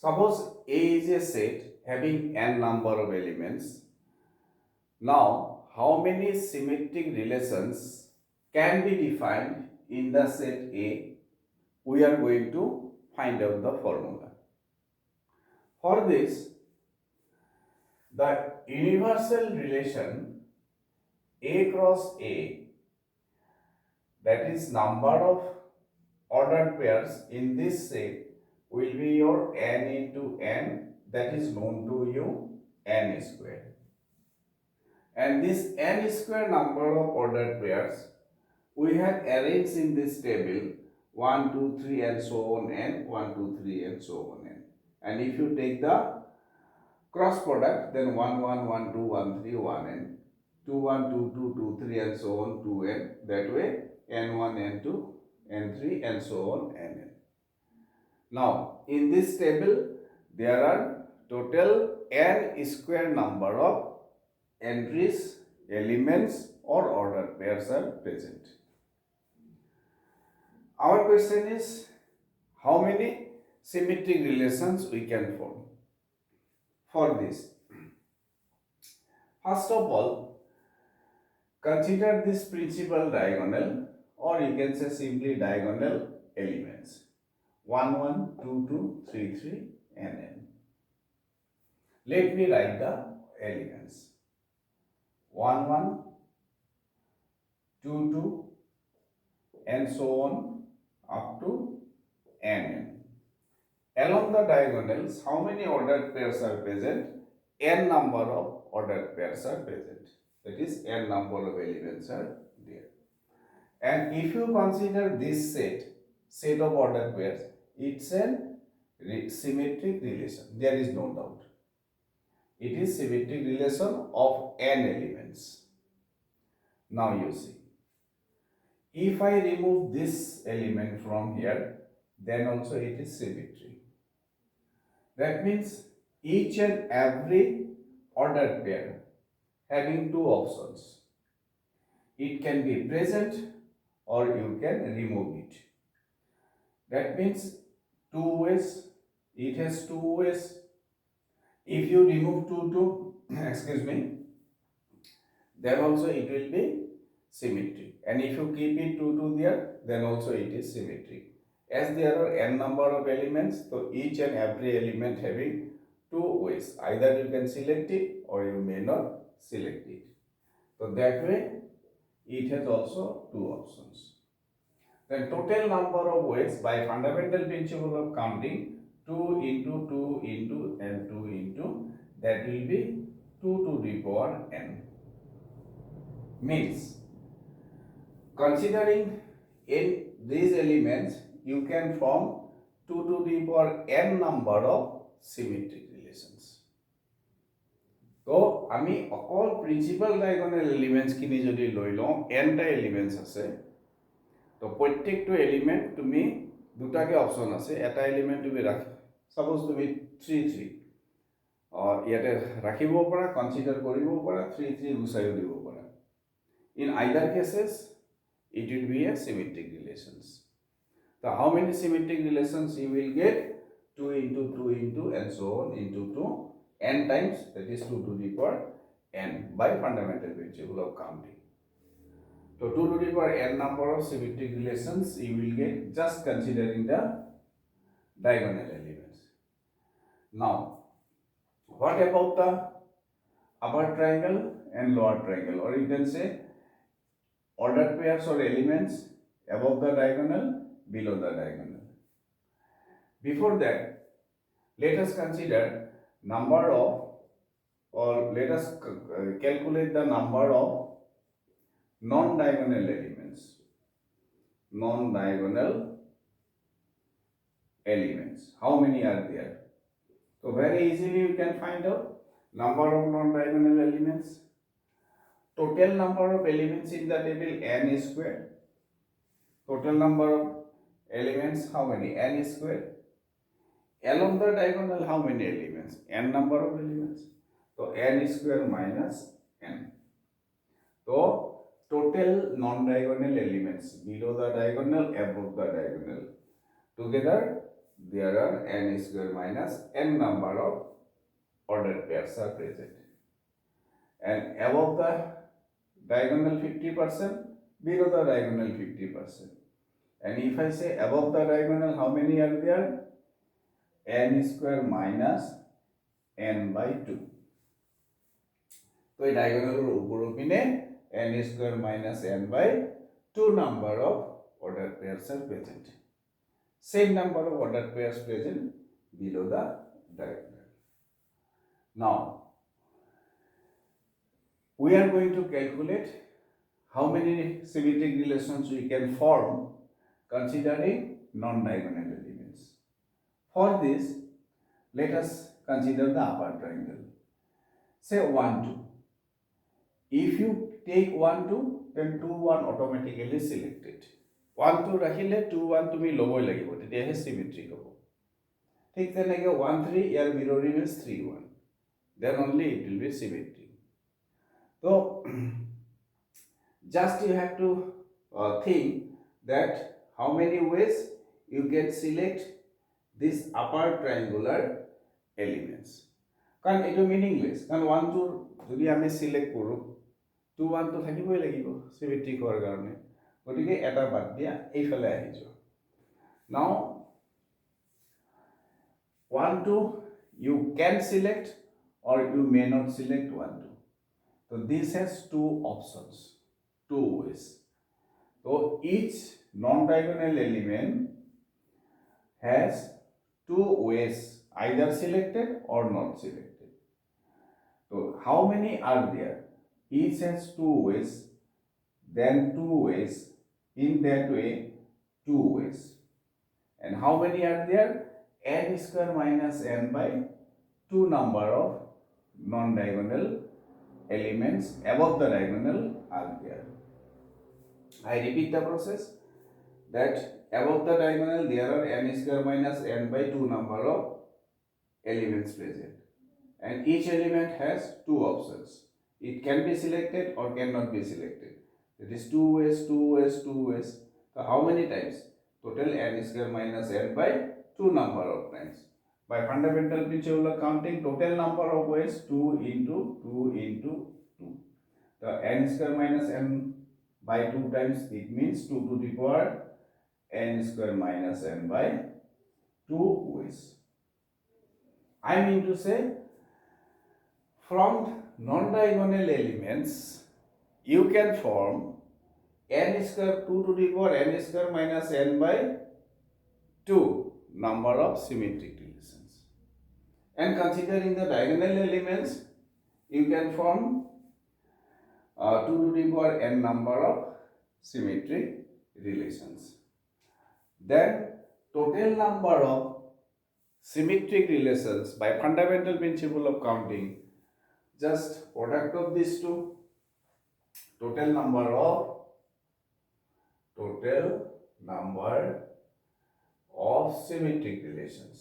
Suppose A is a set having n number of elements. Now, how many symmetric relations can be defined in the set A? We are going to find out the formula. For this, the universal relation A cross A, that is number of ordered pairs in this set, will be your n into n, that is known to you n square. And this n square number of ordered pairs we have arranged in this table 1, 2, 3 and so on n, 1, 2, 3 and so on n. And if you take the cross product, then 1, 1, 1, 2, 1, 3, 1 n, 2, 1, 2, 2, 2, 3 and so on 2 n. That way n1, n2, n3 and so on n. Now in this table there are total n square number of entries, elements or ordered pairs are present. Our question is, how many symmetric relations we can form? For this, first of all, consider this principal diagonal, or you can say simply diagonal elements 1, 1, 2, 2, 3, 3 and n. Let me write the elements 1, 1, 2, 2 and so on up to n. Along the diagonals, how many ordered pairs are present? N number of ordered pairs are present. That is, n number of elements are there. And if you consider this set of ordered pairs, it's a symmetric relation. There is no doubt. It is symmetric relation of n elements. Now you see, if I remove this element from here, then also it is symmetry. That means each and every ordered pair having two options. It can be present or you can remove it. That means two ways. It has two ways. If you remove 2, excuse me, then also it will be symmetric. And if you keep it 2 there, then also it is symmetric. As there are n number of elements, so each and every element having two ways. Either you can select it or you may not select it. So that way it has also two options. The total number of ways by fundamental principle of counting 2 into 2 into and 2 into, that will be 2 to the power n. Means considering in these elements you can form 2 to the power n number of symmetric relations. তো আমি অকল principal diagonal elements খিনি যদি লৈ লওঁ nটা elements আছে, তো প্ৰত্যেকটো এলিমেন্ট তুমি দুটাকে অপশন আছে, এটা এলিমেন্ট তুমি ৰাখি সাপোজ তুমি 3 3 ইয়াতে ৰাখিব পৰা, কনসিডাৰ কৰিব পৰা, 3 3 গুচাইও দিব পৰা. In either cases it will be a symmetric relations. So how many symmetric relations you will get? 2 into 2 into and so on into 2 n times, that is 2 to the power n by fundamental principle of counting. So 2 to the power n number of symmetric relations you will get just considering the diagonal elements. Now what about the upper triangle and lower triangle, or you can say ordered pairs or elements above the diagonal, below the diagonal. Before that, let us consider number of, or let us calculate the number of non-diagonal elements. Non-diagonal elements. How many are there? So very easily you can find out number of non-diagonal elements. Total number of elements in the table n square. Total number of elements, how many? N square. Along the diagonal, how many elements? N number of elements. So n square minus n. So total non-diagonal elements below the diagonal, above the diagonal, together there are n square minus n number of ordered pairs are present. And above the diagonal 50%, below the diagonal 50%. And if I say above the diagonal, how many are there? N square minus n by 2. So, diagonal upor pine n square minus n by 2 number of ordered pairs are present. Same number of ordered pairs present below the diagonal. Now, we are going to calculate how many symmetric relations we can form considering non-diagonal elements. For this, let us consider the upper triangle. Say 1, 2. If you take 1, 2, then 2, 1 automatically selected. 1, 2 rakhile 2, 1 tumi loboi lagibo, tetiahe symmetric hobo. Thik teneke 1, 3, here mirror image 3, 1. Then only it will be symmetric. So, just you have to think that how many ways you can select these upper triangular elements. Because it is meaningless. Because 1, 2 যদি আমি select কৰো 2, 1 তো থাকিবই লাগিব symmetric হোৱাৰ কাৰণে গতিকে এটা বাদ দিয়া এইফালে আহি যোৱা now 1, 2 you can select or you may not select 1, 2. So this has two options, two ways. So each non-diagonal element has two ways, either selected or not selected. So how many are there? Each has two ways, then two ways, in that way, two ways. And how many are there? N square minus n by 2 number of non-diagonal elements above the diagonal are there. I repeat the process that above the diagonal there are n square minus n by 2 number of elements present, and each element has two options. It can be selected or cannot be selected. It is two ways, two ways, two ways. So how many times? Total n square minus n by 2 number of times. By fundamental principle of counting, total number of ways 2 into 2 into 2. The n square minus n by 2 times, it means 2 to the power n square minus n by 2 ways. I mean to say, from non-diagonal elements, you can form n square 2 to the power n square minus n by 2 number of symmetric relations. And considering the diagonal elements, you can form 2 to the power n number of symmetric relations. Then total number of symmetric relations by fundamental principle of counting, just product of these two, total number of symmetric relations.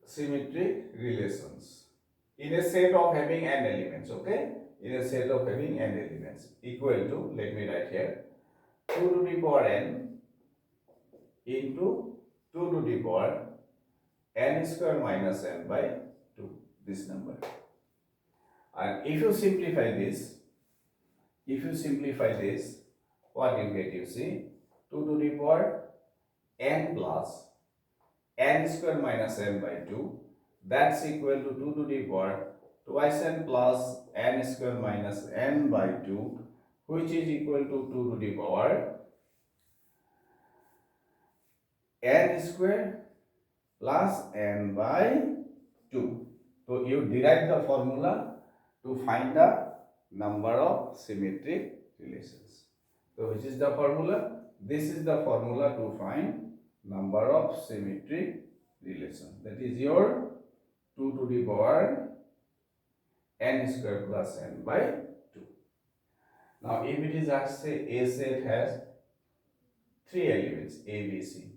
Symmetric relations in a set of having n elements, okay? In a set of having n elements equal to, let me write here, 2 to the power n into 2 to the power n square minus n by 2, this number. And if you simplify this, what you get, you see, 2 to the power n plus n square minus n by 2, that's equal to 2 to the power twice n plus n square minus n by 2, which is equal to 2 to the power n square plus n by 2. So you derive the formula to find the number of symmetric relations. So which is the formula? This is the formula to find number of symmetric relations. That is your 2 to the power n square plus n by 2. Now if it is asked, say A set has 3 elements A, B, C,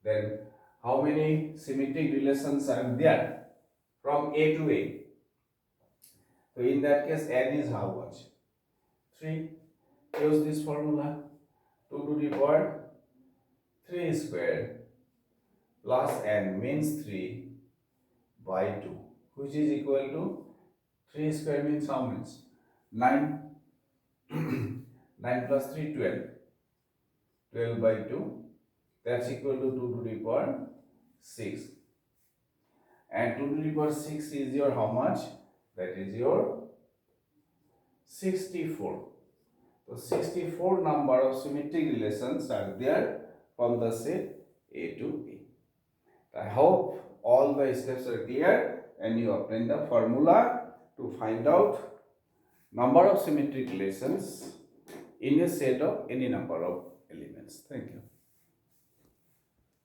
then how many symmetric relations are there from A to A? So in that case, n is how much? 3. Use this formula, 2 to the power 3 square plus n means 3 by 2, which is equal to 3 square means how much? 9. 9 plus 3, 12. 12 by 2, that's equal to 2 to the power 6. And 2 to the power 6 is your how much? That is your 64. So 64 number of symmetric relations are there from the set A to A. I hope all the steps are clear and you obtain the formula to find out number of symmetric relations in a set of any number of elements. Thank you.